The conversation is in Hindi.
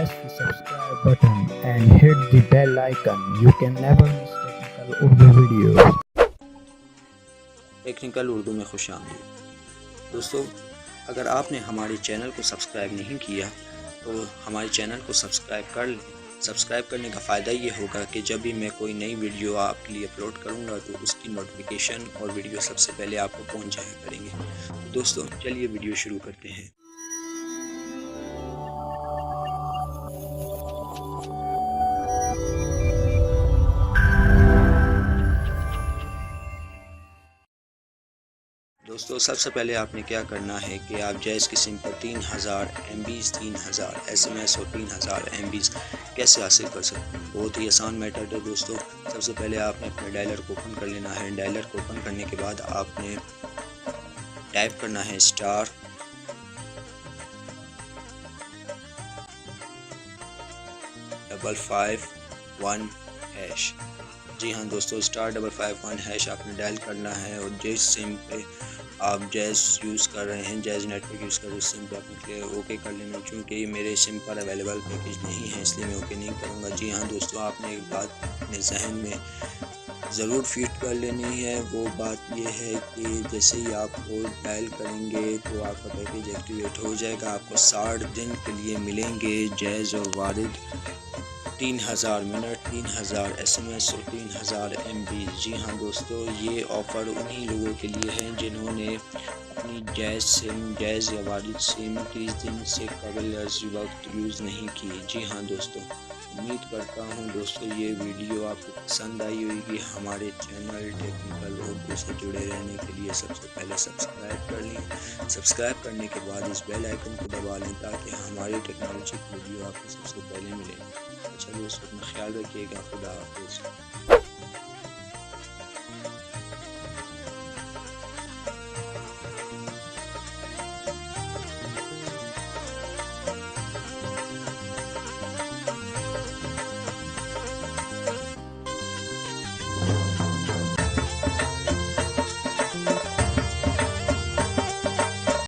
press the subscribe button and hit the bell icon. You can never miss technical Urdu videos. Technical Urdu में खुशामदीद। दोस्तों, अगर आपने हमारे चैनल को सब्सक्राइब नहीं किया तो हमारे चैनल को सब्सक्राइब कर लें। सब्सक्राइब करने का फ़ायदा ये होगा कि जब भी मैं कोई नई वीडियो आपके लिए अपलोड करूँगा तो उसकी नोटिफिकेशन और वीडियो सबसे पहले आपको पहुँच जाया करेंगे। तो दोस्तों, चलिए वीडियो शुरू करते हैं। दोस्तों, सबसे पहले आपने क्या करना है कि आप जैज़ की सिम पर 3000 MB 3000 SMS और 3000 MB कैसे हासिल कर सकते हैं। बहुत ही आसान मेथड है दोस्तों। सबसे पहले आपने अपने डायलर को ओपन कर लेना है। डायलर को ओपन करने के बाद आपने टाइप करना है *551#। जी हाँ दोस्तों, *551# आपने डायल करना है और जिस सिम पे आप जैज़ यूज़ कर रहे हैं, जैज़ नेटवर्क यूज़ कर रहे हैं, उस सिम पे आपने ओके कर लेना। क्योंकि ये मेरे सिम पर अवेलेबल पैकेज नहीं है, इसलिए मैं ओके नहीं करूँगा। जी हाँ दोस्तों, आपने एक बात अपने जहन में ज़रूर फिट कर लेनी है। वो बात ये है कि जैसे ही आप कोड डायल करेंगे तो आपका पैकेज एक्टिवेट हो जाएगा। आपको 60 दिन के लिए मिलेंगे जैज़ और वारिद 3000 मिनट, 3000 SMS और 3000 MB। जी हाँ दोस्तों, ये ऑफ़र उन्हीं लोगों के लिए है जिन्होंने अपनी जैज़ या वारिद सिम 30 दिन से कबल वक्त यूज़ नहीं की। जी हाँ दोस्तों, उम्मीद करता हूँ दोस्तों ये वीडियो आपको पसंद आई होगी। हमारे चैनल टेक्निकल उर्दू से जुड़े रहने के लिए सबसे पहले सब्सक्राइब कर लें। सब्सक्राइब करने के बाद इस बेल आइकन को दबा लें ताकि हमारी टेक्नोलॉजी की वीडियो आपको सबसे पहले मिले। अच्छा दोस्तों, अपना ख्याल रखिएगा। खुदा हाफिज़।